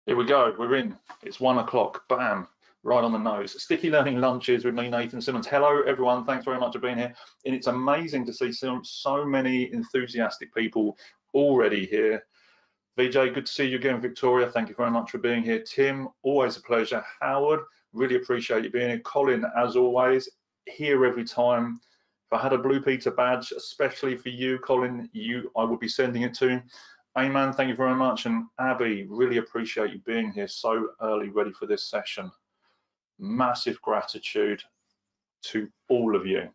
Here we go, we're in. It's 1 o'clock, bam, right on the nose. Sticky Learning Lunches with me, Nathan Simmons. Hello, everyone, thanks very much for being here. And it's amazing to see so many enthusiastic people already here. VJ, good to see you again. Victoria, thank you very much for being here. Tim, always a pleasure. Howard, really appreciate you being here. Colin, as always, here every time. If I had a Blue Peter badge, especially for you, Colin, I would be sending it to. Ayman, thank you very much. And Abby, really appreciate you being here so early, ready for this session. Massive gratitude to all of you.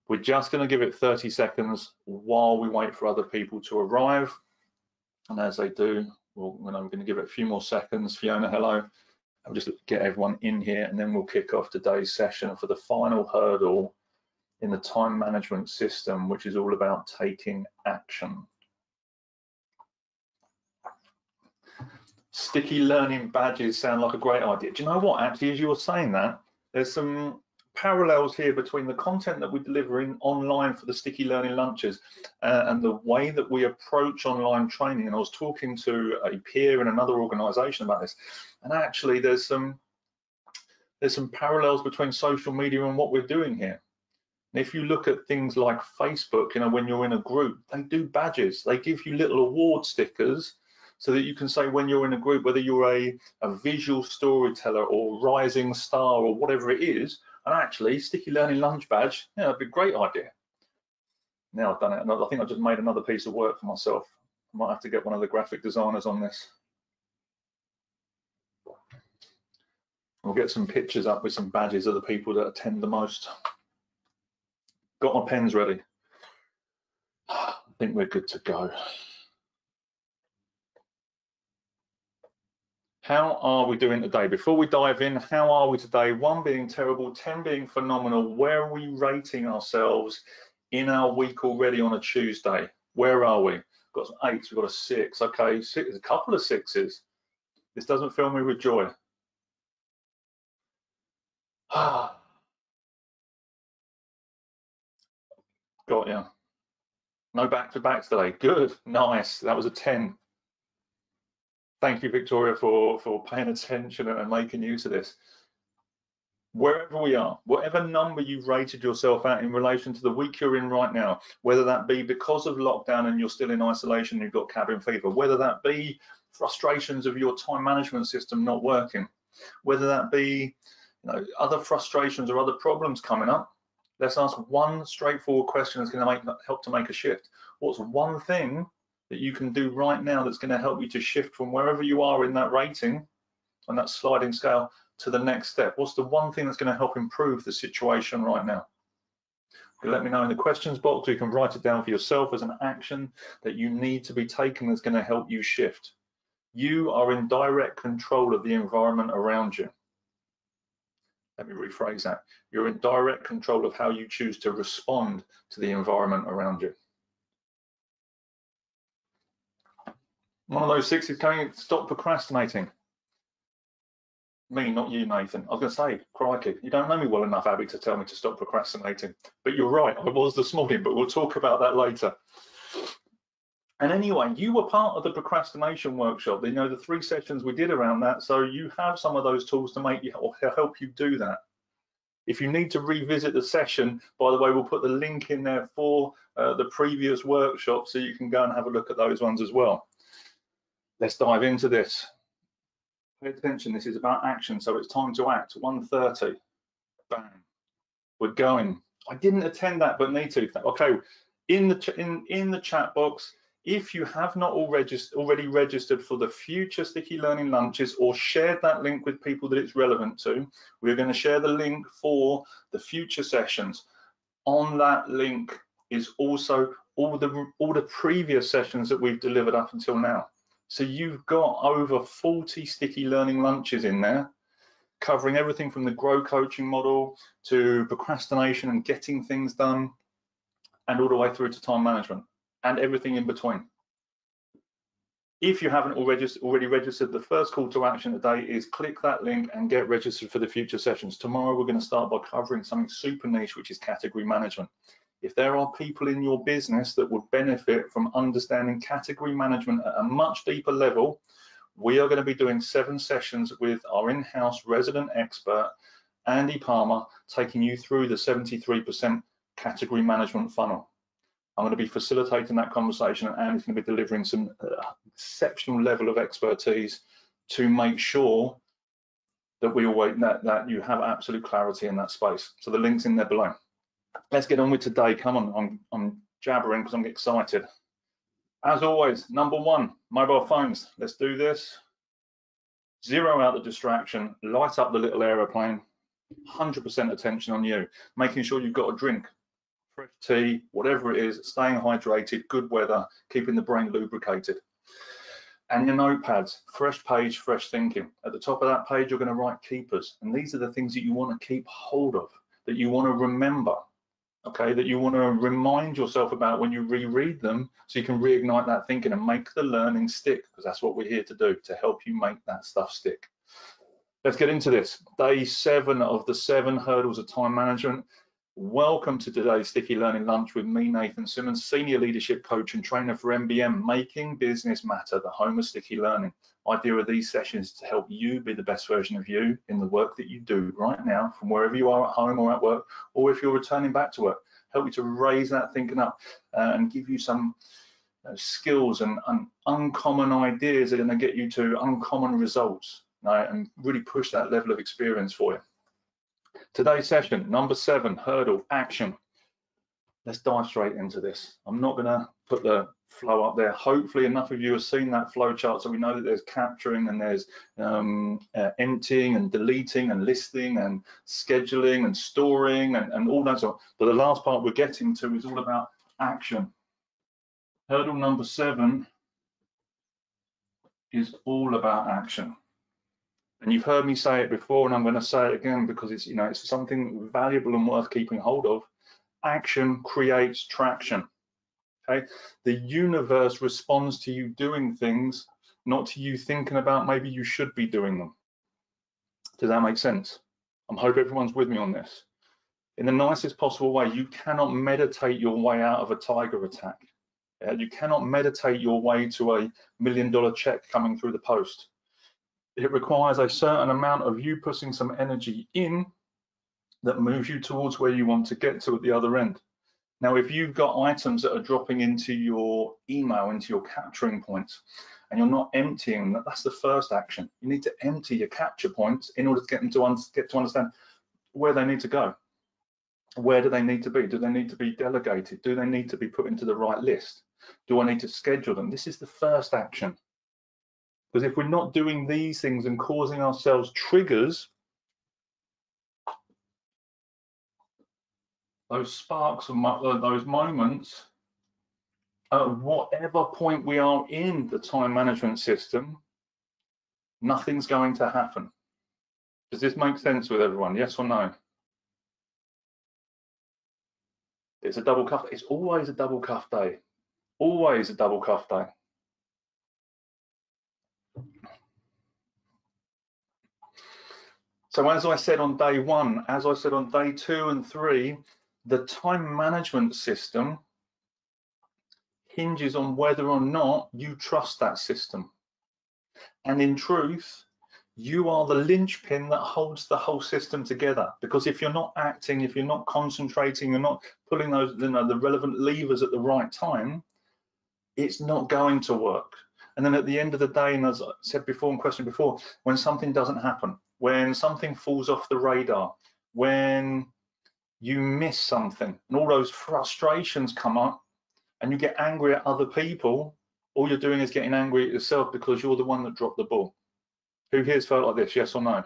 We're just going to give it 30 seconds while we wait for other people to arrive. And as they do, I'm going to give it a few more seconds. Fiona, hello. I'll just get everyone in here and then we'll kick off today's session for the final hurdle in the time management system, which is all about taking action. Sticky learning badges sound like a great idea. Do you know what, actually, as you were saying that, there's some parallels here between the content that we deliver in online for the sticky learning lunches and the way that we approach online training. And I was talking to a peer in another organization about this, and actually there's some parallels between social media and what we're doing here. And if you look at things like Facebook, when you're in a group, they do badges. They give you little award stickers so that you can say when you're in a group, whether you're a visual storyteller or rising star or whatever it is. And actually, sticky learning lunch badge, that'd be a great idea. Now I've done it. I think I just made another piece of work for myself. I might have to get one of the graphic designers on this. We'll get some pictures up with some badges of the people that attend the most. Got my pens ready. I think we're good to go. How are we doing today? Before we dive in, how are we today? 1 being terrible, 10 being phenomenal. Where are we rating ourselves in our week already on a Tuesday? Where are we? We've got some 8s, we've got a 6. Okay, a couple of 6s. This doesn't fill me with joy. Got ya. No back-to-backs today. Good, nice. That was a 10. Thank you, Victoria, for paying attention and making use of this. Wherever we are, whatever number you've rated yourself at in relation to the week you're in right now, whether that be because of lockdown and you're still in isolation, you've got cabin fever, whether that be frustrations of your time management system not working, whether that be other frustrations or other problems coming up, let's ask one straightforward question that's going to help to make a shift. What's one thing that you can do right now that's going to help you to shift from wherever you are in that rating on that sliding scale to the next step? What's the one thing that's going to help improve the situation right now? You let me know in the questions box, or you can write it down for yourself as an action that you need to be taken that's going to help you shift. You are in direct control of the environment around you. Let me rephrase that. You're in direct control of how you choose to respond to the environment around you. One of those 6 is going to stop procrastinating. Me, not you, Nathan. I was going to say, crikey, you don't know me well enough, Abby, to tell me to stop procrastinating. But you're right, I was this morning, but we'll talk about that later. And anyway, you were part of the procrastination workshop. The 3 sessions we did around that, so you have some of those tools to make you or help you do that. If you need to revisit the session, by the way, we'll put the link in there for the previous workshop so you can go and have a look at those ones as well. Let's dive into this. Pay attention, this is about action, so it's time to act. 1:30, bam, we're going. I didn't attend that, but need to. Okay, in the chat box, if you have not already registered for the future Sticky Learning Lunches or shared that link with people that it's relevant to, we're going to share the link for the future sessions. On that link is also all the previous sessions that we've delivered up until now. So you've got over 40 Sticky Learning Lunches in there, covering everything from the Grow coaching model to procrastination and getting things done, and all the way through to time management and everything in between. If you haven't already registered, the first call to action today is click that link and get registered for the future sessions. Tomorrow, we're going to start by covering something super niche, which is category management. If there are people in your business that would benefit from understanding category management at a much deeper level, we are going to be doing 7 sessions with our in-house resident expert, Andy Palmer, taking you through the 73% category management funnel. I'm going to be facilitating that conversation, and Andy's going to be delivering some exceptional level of expertise to make sure that that you have absolute clarity in that space. So the link's in there below. Let's get on with today. Come on, I'm jabbering because I'm excited. As always, number 1, mobile phones. Let's do this. Zero out the distraction, light up the little aeroplane, 100% attention on you, making sure you've got a drink, fresh tea, whatever it is, staying hydrated, good weather, keeping the brain lubricated. And your notepads, fresh page, fresh thinking. At the top of that page, you're going to write keepers. And these are the things that you want to keep hold of, that you want to remember, okay, that you want to remind yourself about when you reread them, so you can reignite that thinking and make the learning stick, because that's what we're here to do, to help you make that stuff stick. Let's get into this. Day 7 of the 7 hurdles of time management. Welcome to today's Sticky Learning Lunch with me, Nathan Simmons, Senior Leadership Coach and Trainer for MBM, Making Business Matter, the home of sticky learning. Idea of these sessions is to help you be the best version of you in the work that you do right now, from wherever you are at home or at work, or if you're returning back to work. Help you to raise that thinking up and give you some skills and uncommon ideas that are going to get you to uncommon results, right? And really push that level of experience for you. Today's session, number 7, hurdle, action. Let's dive straight into this. I'm not going to put the flow up there. Hopefully enough of you have seen that flow chart, so we know that there's capturing and there's emptying and deleting and listing and scheduling and storing and all that sort. But the last part we're getting to is all about action. Hurdle number 7 is all about action. And you've heard me say it before, and I'm going to say it again because it's, you know, it's something valuable and worth keeping hold of. Action creates traction. Okay, the universe responds to you doing things, not to you thinking about maybe you should be doing them. Does that make sense? I hope everyone's with me on this. In the nicest possible way, you cannot meditate your way out of a tiger attack. You cannot meditate your way to $1 million check coming through the post. It requires a certain amount of you putting some energy in that moves you towards where you want to get to at the other end. Now, if you've got items that are dropping into your email, into your capturing points, and you're not emptying, that's the first action. You need to empty your capture points in order to get them to get to understand where they need to go. Where do they need to be? Do they need to be delegated? Do they need to be put into the right list? Do I need to schedule them? This is the first action. Because if we're not doing these things and causing ourselves triggers, those sparks of those moments, at whatever point we are in the time management system, nothing's going to happen. Does this make sense with everyone? Yes or no? It's a double cuff. It's always a double cuff day. Always a double cuff day. So as I said on day 1, as I said on day 2 and 3, the time management system hinges on whether or not you trust that system. And in truth, you are the linchpin that holds the whole system together. Because if you're not acting, if you're not concentrating, you're not pulling those, you know, the relevant levers at the right time, it's not going to work. And then at the end of the day, and as I said before and questioned before, when something doesn't happen, when something falls off the radar, when you miss something, and all those frustrations come up, and you get angry at other people, all you're doing is getting angry at yourself because you're the one that dropped the ball. Who here's felt like this, yes or no?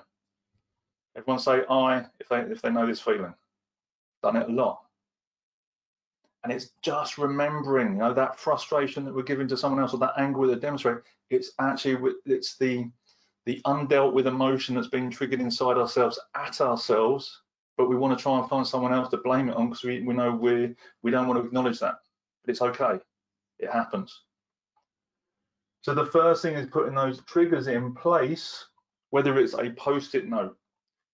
Everyone say aye if they know this feeling. Done it a lot. And it's just remembering, you know, that frustration that we're giving to someone else, or that anger that demonstrate, it's actually, it's the undealt with emotion that's being triggered inside ourselves at ourselves, but we want to try and find someone else to blame it on because we know we don't want to acknowledge that. But it's okay, it happens. So the first thing is putting those triggers in place, whether it's a post-it note.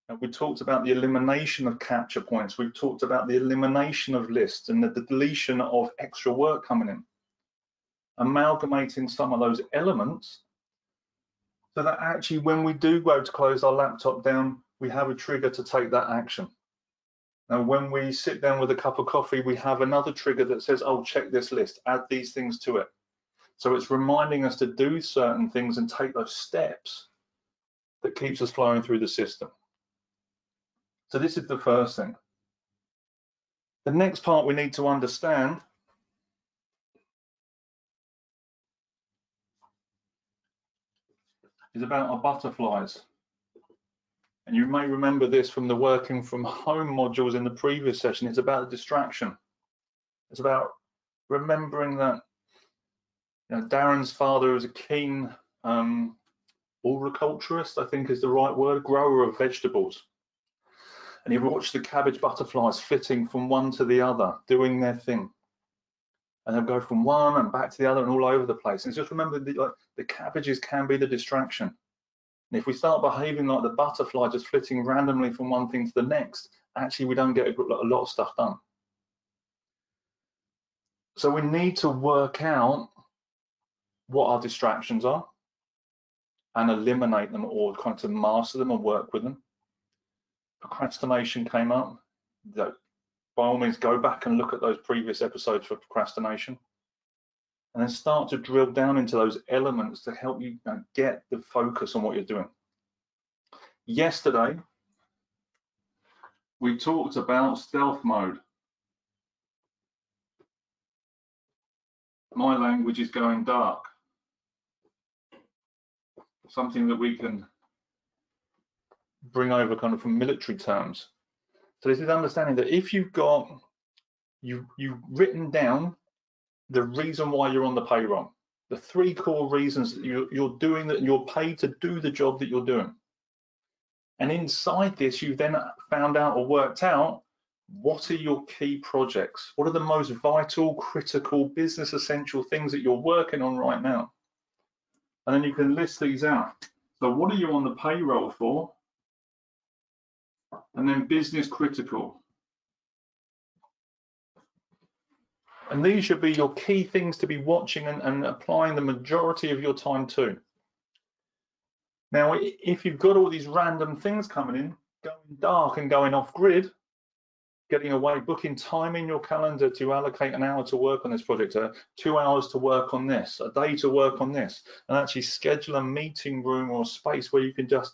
And we talked about the elimination of capture points. We've talked about the elimination of lists and the deletion of extra work coming in. Amalgamating some of those elements So that actually when we do go to close our laptop down, we have a trigger to take that action. Now, when we sit down with a cup of coffee, we have another trigger that says, oh, check this list, add these things to it. So it's reminding us to do certain things and take those steps that keeps us flowing through the system. So this is the first thing. The next part we need to understand is about our butterflies. And you may remember this from the working from home modules in the previous session. It's about distraction. It's about remembering that Darren's father was a keen horticulturist, I think is the right word, grower of vegetables. And he watched the cabbage butterflies flitting from one to the other, doing their thing. And they'll go from one and back to the other and all over the place. And just remember, the cabbages can be the distraction. And if we start behaving like the butterfly, just flitting randomly from one thing to the next, actually we don't get a lot of stuff done. So we need to work out what our distractions are and eliminate them or kind of master them and work with them. Procrastination came up. By all means, go back and look at those previous episodes for procrastination, and then start to drill down into those elements to help you get the focus on what you're doing. Yesterday, we talked about stealth mode. My language is going dark. Something that we can bring over kind of from military terms. So this is understanding that if you've written down the reason why you're on the payroll, the 3 core reasons that you're doing that, you're paid to do the job that you're doing. And inside this, you've then found out or worked out what are your key projects? What are the most vital, critical, business essential things that you're working on right now? And then you can list these out. So what are you on the payroll for? And then business critical. And these should be your key things to be watching and applying the majority of your time to. Now, if you've got all these random things coming in, going dark and going off grid, getting away, booking time in your calendar to allocate an hour to work on this project, 2 hours to work on this, a day to work on this, and actually schedule a meeting room or a space where you can just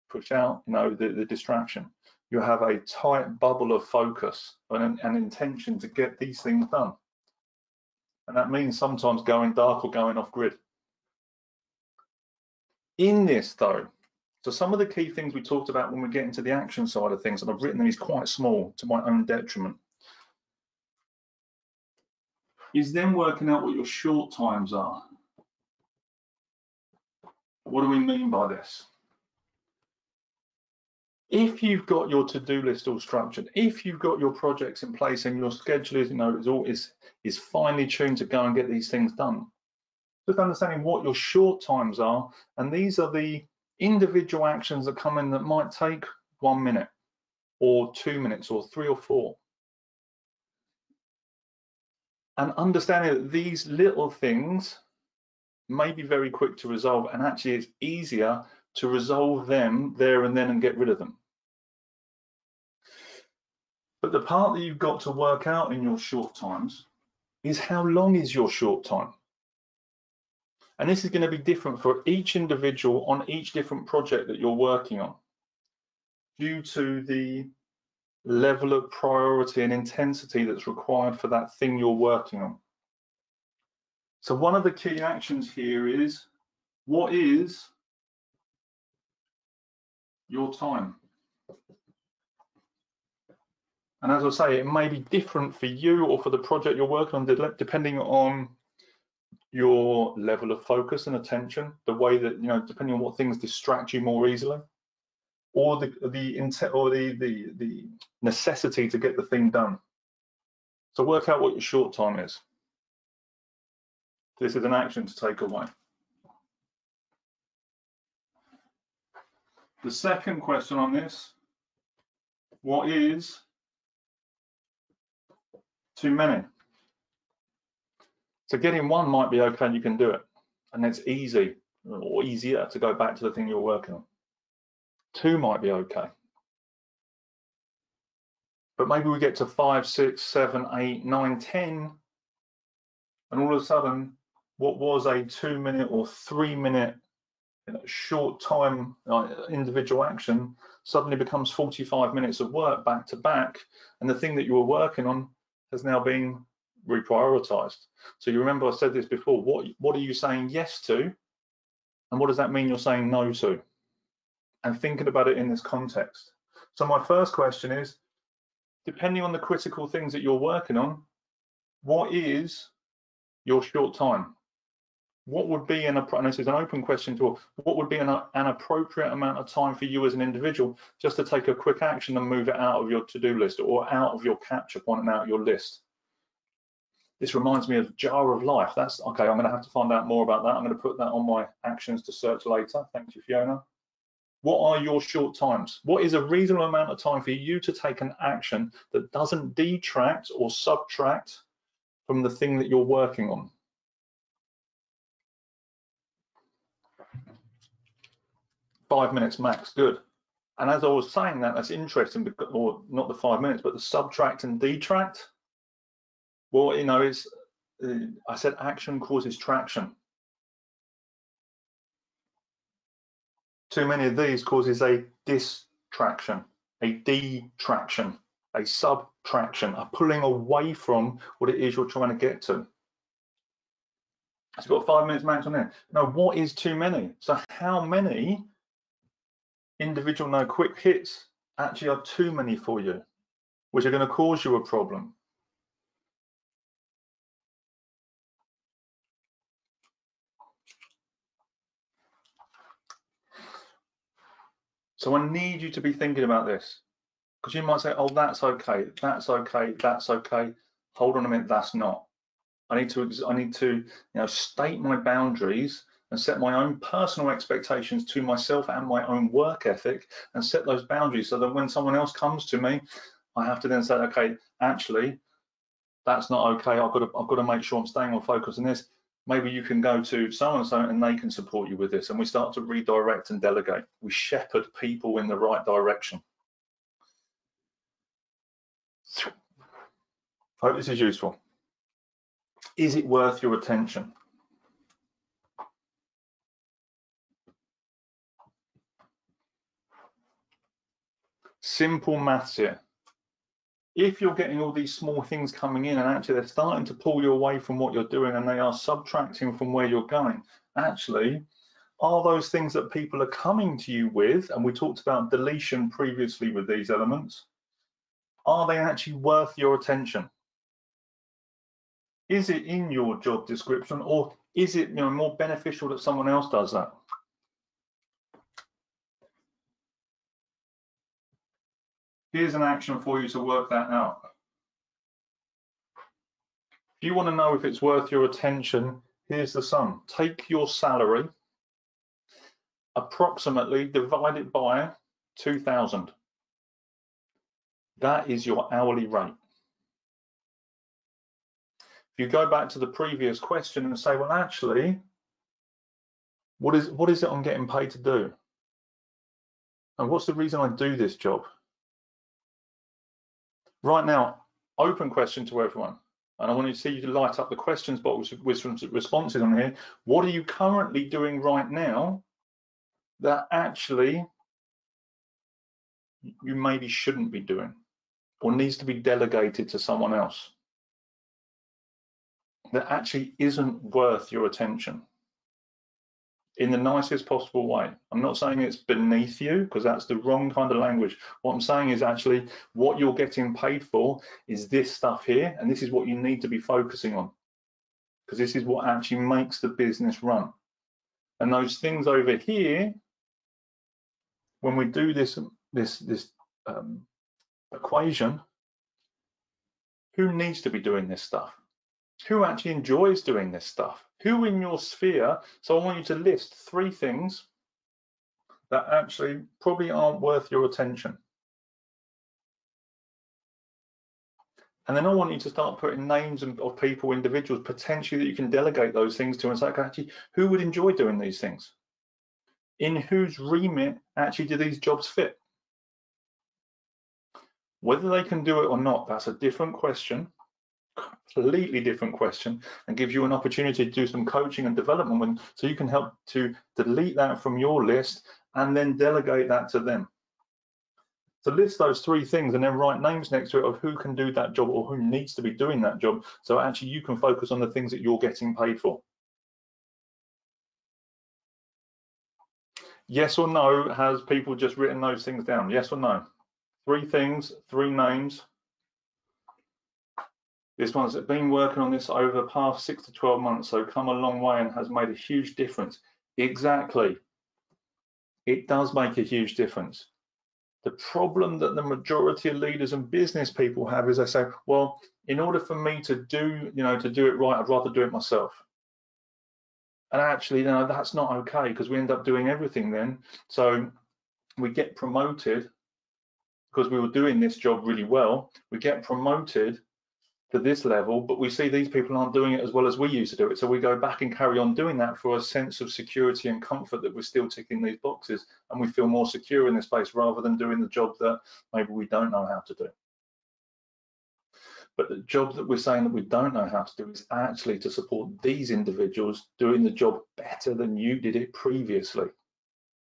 push out, the distraction. You have a tight bubble of focus and intention to get these things done. And that means sometimes going dark or going off grid. In this though, so some of the key things we talked about when we get into the action side of things, and I've written these quite small to my own detriment, is then working out what your short times are. What do we mean by this? If you've got your to-do list all structured, if you've got your projects in place and your schedule is finely tuned to go and get these things done, just understanding what your short times are, and these are the individual actions that come in that might take 1 minute or 2 minutes or 3 or 4. And understanding that these little things may be very quick to resolve, and actually it's easier to resolve them there and then and get rid of them. But the part that you've got to work out in your short times is how long is your short time? And this is going to be different for each individual on each different project that you're working on, due to the level of priority and intensity that's required for that thing you're working on. So one of the key actions here is, what is your time? And as I say, it may be different for you or for the project you're working on, depending on your level of focus and attention, the way that, depending on what things distract you more easily, or the necessity to get the thing done. So work out what your short time is. This is an action to take away. The second question on this, what is too many? So getting one might be okay, you can do it, and it's easy. or easier to go back to the thing you're working on. 2 might be okay. But maybe we get to 5, 6, 7, 8, 9, 10, and all of a sudden, what was a 2-minute or 3-minute short time individual action suddenly becomes 45 minutes of work back to back, and the thing that you were working on has now been reprioritized. So you remember I said this before, what are you saying yes to, and what does that mean you're saying no to? And thinking about it in this context. So my first question is, depending on the critical things that you're working on, what is your short time? What would be and this is an open question to all, what would be an appropriate amount of time for you as an individual just to take a quick action and move it out of your to-do list or out of your capture point and out of your list? This reminds me of Jar of Life. That's okay. I'm going to have to find out more about that. I'm going to put that on my actions to search later. Thank you, Fiona. What are your short times? What is a reasonable amount of time for you to take an action that doesn't detract or subtract from the thing that you're working on? Five minutes max, good. And as I was saying that, that's interesting, because, or not the 5 minutes, but the subtract and detract. Well, you know, it's, I said action causes traction. Too many of these causes a distraction, a detraction, a subtraction, a pulling away from what it is you're trying to get to. So you've got 5 minutes max on there. Now, what is too many? So how many individual no quick hits actually are too many for you, which are going to cause you a problem? So I need you to be thinking about this, because you might say, oh, that's okay, that's okay, that's okay. Hold on a minute, that's not. I need to state my boundaries and set my own personal expectations to myself and my own work ethic, and set those boundaries so that when someone else comes to me, I have to then say, okay, actually, that's not okay. I've got to make sure I'm staying on focus on this. Maybe you can go to so and so and they can support you with this. And we start to redirect and delegate. We shepherd people in the right direction. Hope this is useful. Is it worth your attention? Simple maths here. If you're getting all these small things coming in and actually they're starting to pull you away from what you're doing and they are subtracting from where you're going, actually, are those things that people are coming to you with, and we talked about deletion previously with these elements, are they actually worth your attention? Is it in your job description, or is it more beneficial that someone else does that? Here's an action for you to work that out. If you want to know if it's worth your attention, here's the sum. Take your salary, approximately divide it by 2,000. That is your hourly rate. If you go back to the previous question and say, well, actually, what is it I'm getting paid to do? And what's the reason I do this job? Right now, open question to everyone. And I want to see you to light up the questions box with some responses on here. What are you currently doing right now that actually you maybe shouldn't be doing, or needs to be delegated to someone else, that actually isn't worth your attention? In the nicest possible way. I'm not saying it's beneath you, because that's the wrong kind of language. What I'm saying is actually what you're getting paid for is this stuff here, and this is what you need to be focusing on, because this is what actually makes the business run. And those things over here, when we do this equation, who needs to be doing this stuff? Who actually enjoys doing this stuff? Who in your sphere? So I want you to list 3 things that actually probably aren't worth your attention. And then I want you to start putting names of people, individuals, potentially that you can delegate those things to, and say, actually, who would enjoy doing these things? In whose remit actually do these jobs fit? Whether they can do it or not, that's a different question, completely different question, and gives you an opportunity to do some coaching and development so you can help to delete that from your list and then delegate that to them. So list those three things and then write names next to it of who can do that job or who needs to be doing that job, so actually you can focus on the things that you're getting paid for. Yes or no, has people just written those things down? Yes or no? Three things, three names. This one's been working on this over the past 6 to 12 months, so come a long way and has made a huge difference. Exactly. It does make a huge difference. The problem that the majority of leaders and business people have is they say, well, in order for me to do, to do it right, I'd rather do it myself. And actually, no, that's not okay, because we end up doing everything then. So we get promoted because we were doing this job really well. We get promoted to this level, but we see these people aren't doing it as well as we used to do it. So we go back and carry on doing that for a sense of security and comfort that we're still ticking these boxes, and we feel more secure in this space rather than doing the job that maybe we don't know how to do. But the job that we're saying that we don't know how to do is actually to support these individuals doing the job better than you did it previously,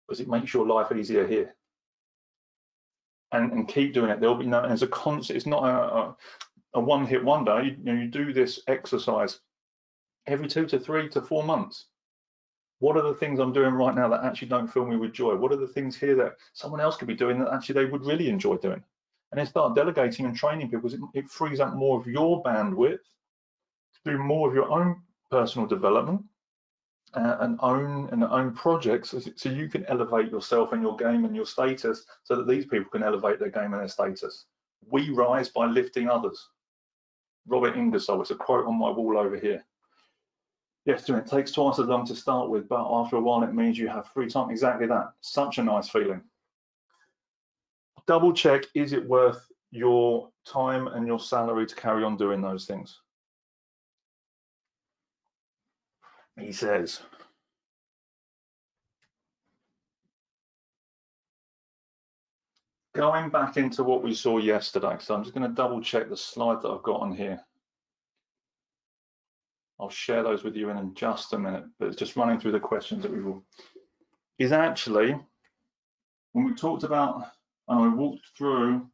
because it makes your life easier here. And keep doing it. There'll be no, as a constant, it's not a one-hit wonder. You do this exercise every 2 to 3 to 4 months. What are the things I'm doing right now that actually don't fill me with joy? What are the things here that someone else could be doing that actually they would really enjoy doing? And then start delegating and training people, because it frees up more of your bandwidth to do more of your own personal development and own projects, so you can elevate yourself and your game and your status, so that these people can elevate their game and their status. We rise by lifting others. Robert Ingersoll, it's a quote on my wall over here. Yes, it takes twice as long to start with, but after a while it means you have free time. Exactly that. Such a nice feeling. Double check, is it worth your time and your salary to carry on doing those things? He says. Going back into what we saw yesterday, so I'm just going to double check the slide that I've got on here. I'll share those with you in just a minute, but it's just running through the questions that we will. Is actually, when we talked about, and I walked through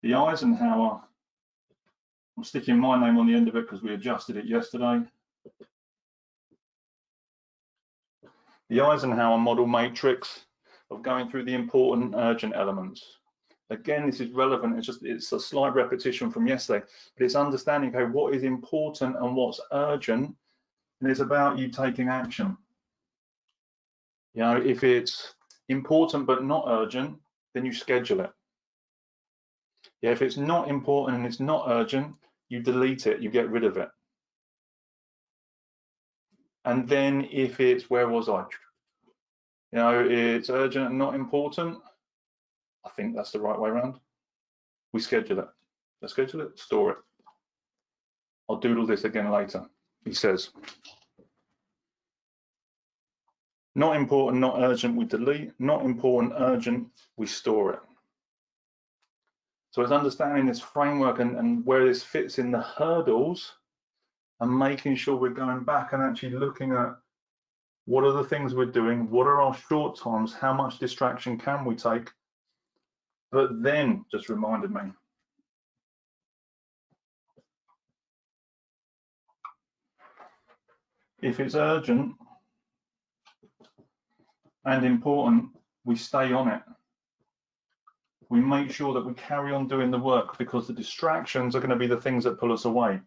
the Eisenhower, I'm sticking my name on the end of it because we adjusted it yesterday. The Eisenhower model matrix of going through the important urgent elements. Again, this is relevant, it's a slight repetition from yesterday, but it's understanding, okay, what is important and what's urgent, and it's about you taking action. If it's important but not urgent, then you schedule it. If it's not important and it's not urgent, you delete it, you get rid of it. And then if it's, where was I? It's urgent and not important, I think that's the right way around. We schedule it. Let's schedule it, store it. I'll doodle this again later, he says. Not important, not urgent, we delete. Not important, urgent, we store it. So it's understanding this framework and where this fits in the hurdles, and making sure we're going back and actually looking at what are the things we're doing, what are our short times, how much distraction can we take. But then, just reminded me, if it's urgent and important, we stay on it. We make sure that we carry on doing the work, because the distractions are going to be the things that pull us away.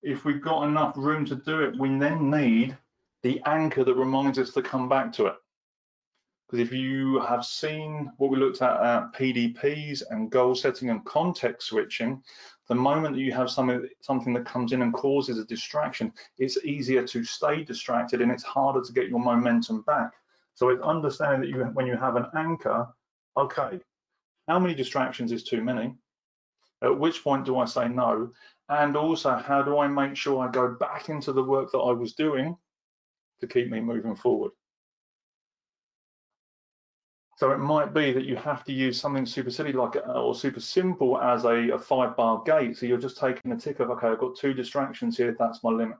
If we've got enough room to do it, we then need the anchor that reminds us to come back to it. Because if you have seen what we looked at PDPs and goal setting and context switching, the moment that you have something that comes in and causes a distraction, it's easier to stay distracted and it's harder to get your momentum back. So it's understanding that when you have an anchor, okay, how many distractions is too many? At which point do I say no? And also, how do I make sure I go back into the work that I was doing to keep me moving forward. So it might be that you have to use something super silly like, or super simple as a 5-bar gate. So you're just taking a tick of, okay, I've got 2 distractions here, that's my limit.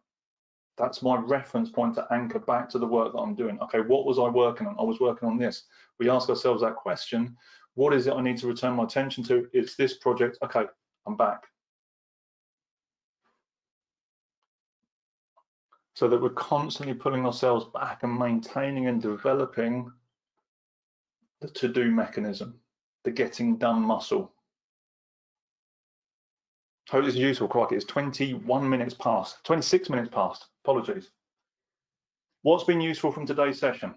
That's my reference point to anchor back to the work that I'm doing. Okay, what was I working on? I was working on this. We ask ourselves that question, what is it I need to return my attention to? It's this project. Okay, I'm back. So that we're constantly pulling ourselves back and maintaining and developing the to-do mechanism, the getting done muscle. Hope this is useful. Crikey, it's 21 minutes past, 26 minutes past, apologies. What's been useful from today's session?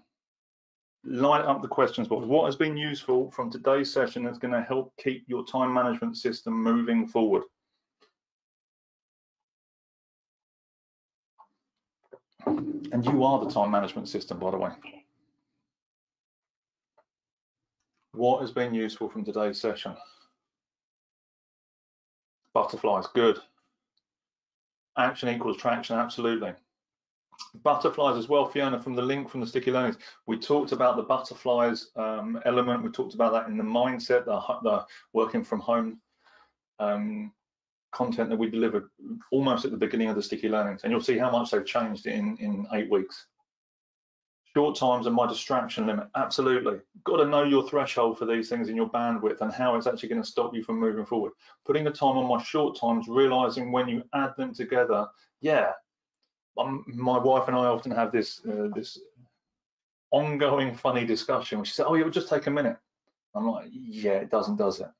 Light up the questions box. What has been useful from today's session that's going to help keep your time management system moving forward? And you are the time management system, by the way. What has been useful from today's session? Butterflies, good. Action equals traction, absolutely. Butterflies as well, Fiona, from the link from the sticky learnings. We talked about the butterflies element. We talked about that in the mindset, the working from home content that we delivered almost at the beginning of the sticky learnings. And you'll see how much they've changed in 8 weeks. Short times and my distraction limit, absolutely. Got to know your threshold for these things in your bandwidth and how it's actually going to stop you from moving forward. Putting the time on my short times, realizing when you add them together, yeah. My wife and I often have this this ongoing funny discussion. She said, "Oh, it would just take a minute." I'm like, "Yeah, it doesn't, does it?"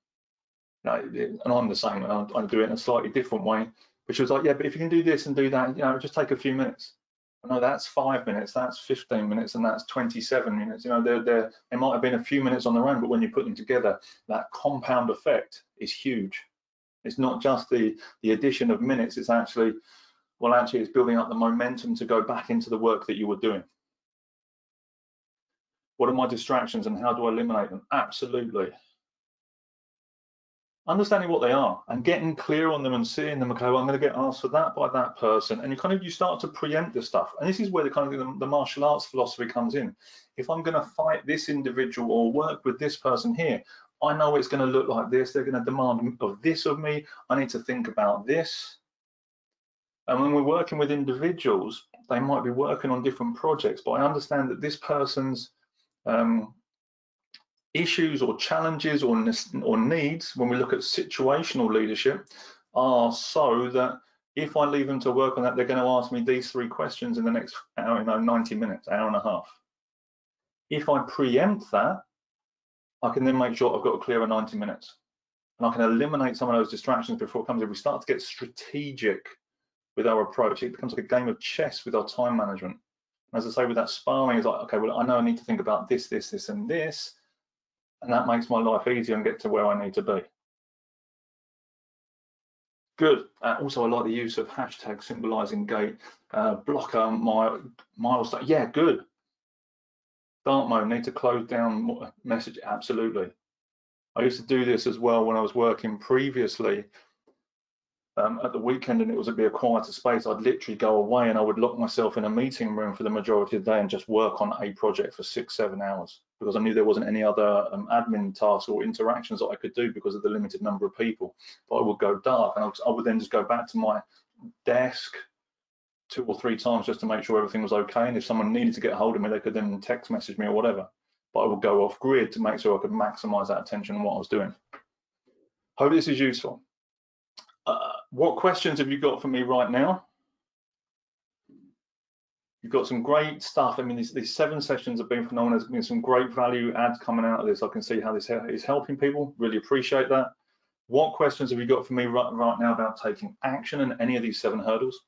No, and I'm the same. I do it in a slightly different way. But she was like, "Yeah, but if you can do this and do that, you know, it just take a few minutes." No, that's 5 minutes, that's 15 minutes, and that's 27 minutes. You know, there might have been a few minutes on their own, but when you put them together, that compound effect is huge. It's not just the addition of minutes. It's actually, well, actually, it's building up the momentum to go back into the work that you were doing. What are my distractions and how do I eliminate them? Absolutely. Understanding what they are and getting clear on them and seeing them, okay, well, I'm going to get asked for that by that person. And you start to preempt this stuff. And this is where the martial arts philosophy comes in. If I'm going to fight this individual or work with this person here, I know it's going to look like this. They're going to demand of this of me. I need to think about this. And when we're working with individuals, they might be working on different projects, but I understand that this person's issues or challenges or needs, when we look at situational leadership, are so that if I leave them to work on that, they're going to ask me these 3 questions in the next hour, 90 minutes, hour and a half. If I preempt that, I can then make sure I've got a clearer 90 minutes. And I can eliminate some of those distractions before it comes in. We start to get strategic with our approach. It becomes like a game of chess with our time management. And as I say, with that sparring, it's like, okay, well, I know I need to think about this, this, this, and this. And that makes my life easier and get to where I need to be. Good. Also, I like the use of hashtag symbolizing gate, blocker, milestone. Yeah, good. Dark mode, need to close down message. Absolutely. I used to do this as well when I was working previously at the weekend, and it was a quieter space. I'd literally go away and I would lock myself in a meeting room for the majority of the day and just work on a project for 6-7 hours because I knew there wasn't any other admin tasks or interactions that I could do because of the limited number of people. But I would go dark and I would then just go back to my desk 2 or 3 times just to make sure everything was okay. And if someone needed to get a hold of me, they could then text message me or whatever. But I would go off grid to make sure I could maximize that attention on what I was doing. Hope this is useful. What questions have you got for me right now? You've got some great stuff. I mean, these 7 sessions have been phenomenal. There's been some great value adds coming out of this. I can see how this is helping people. Really appreciate that. What questions have you got for me right now about taking action in any of these 7 hurdles?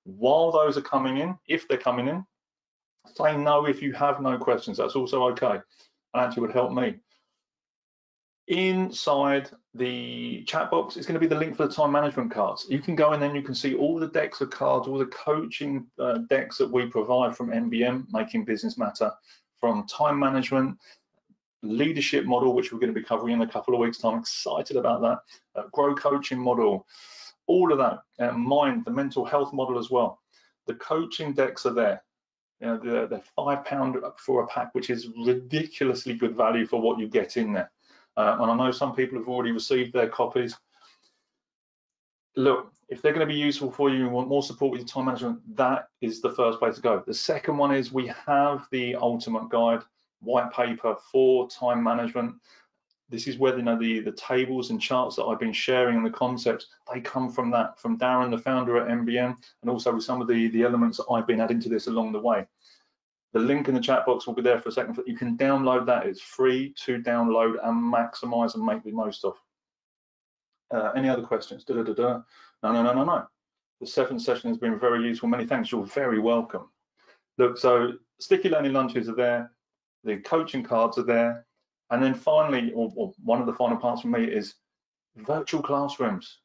While those are coming in, if they're coming in, say no if you have no questions. That's also okay. And actually would help me. Inside the chat box is going to be the link for the time management cards. You can go in and you can see all the decks of cards, all the coaching decks that we provide from MBM, Making Business Matter, from time management, leadership model, which we're going to be covering in a couple of weeks' time. Excited about that. Grow coaching model, all of that. Mind, the mental health model as well. The coaching decks are there. You know, they're £5 for a pack, which is ridiculously good value for what you get in there. And I know some people have already received their copies. Look, if they're going to be useful for you and want more support with your time management, that is the first place to go. The second one is we have the ultimate guide, white paper for time management. This is where, you know, the tables and charts that I've been sharing and the concepts, they come from that, from Darren, the founder at MBM, and also with some of the elements that I've been adding to this along the way. The link in the chat box will be there for a second. You can download that. It's free to download and maximize and make the most of. Any other questions? No. The 7th session has been very useful. Many thanks. You're very welcome. Look, so sticky learning lunches are there. The coaching cards are there. And then finally, or one of the final parts for me is virtual classrooms.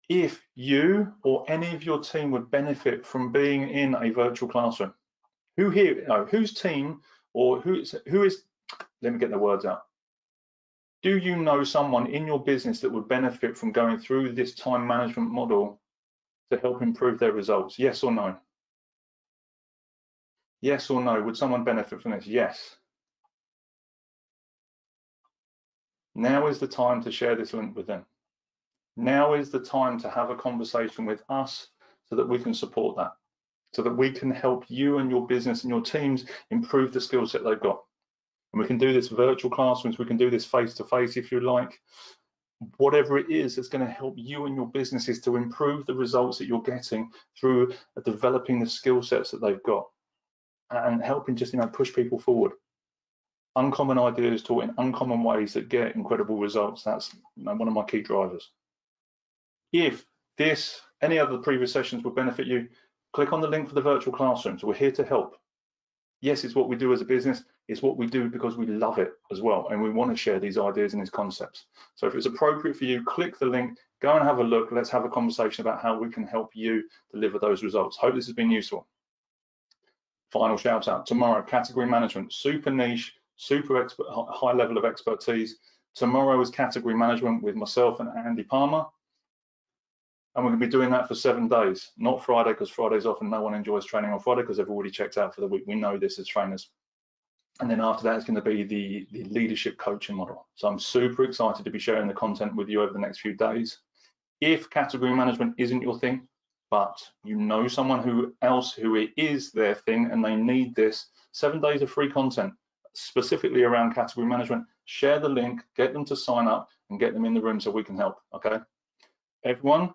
If you or any of your team would benefit from being in a virtual classroom, who here, no, whose team or who is, let me get the words out. Do you know someone in your business that would benefit from going through this time management model to help improve their results? Yes or no? Yes or no? Would someone benefit from this? Yes. Now is the time to share this link with them. Now is the time to have a conversation with us so that we can support that, so that we can help you and your business and your teams improve the skill set they've got. And we can do this virtual classrooms, we can do this face-to-face if you like. Whatever it is that's going to help you and your businesses to improve the results that you're getting through developing the skill sets that they've got and helping just, you know, push people forward. Uncommon ideas taught in uncommon ways that get incredible results. That's, you know, one of my key drivers. If this, any other previous sessions would benefit you, click on the link for the virtual classrooms. We're here to help. Yes, it's what we do as a business. It's what we do because we love it as well, and we want to share these ideas and these concepts. So if it's appropriate for you, click the link, go and have a look. Let's have a conversation about how we can help you deliver those results. Hope this has been useful. Final shout out. Tomorrow, category management, super niche, super expert, high level of expertise. Tomorrow is category management with myself and Andy Palmer. And we're going to be doing that for 7 days, not Friday, because Friday's off and no one enjoys training on Friday because they've already checked out for the week. We know this as trainers. And then after that, it's going to be the leadership coaching model. So I'm super excited to be sharing the content with you over the next few days. If category management isn't your thing, but you know someone who it is their thing and they need this, 7 days of free content specifically around category management, share the link, get them to sign up and get them in the room so we can help, okay? Everyone,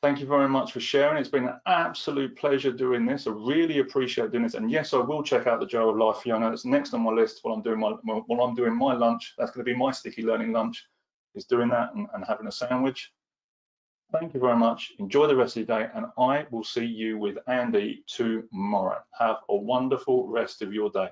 thank you very much for sharing. It's been an absolute pleasure doing this. I really appreciate doing this. And yes, I will check out the Jar of Life, Fiona. It's next on my list while I'm doing my lunch. That's going to be my sticky learning lunch, is doing that and having a sandwich. Thank you very much. Enjoy the rest of your day, and I will see you with Andy tomorrow. Have a wonderful rest of your day.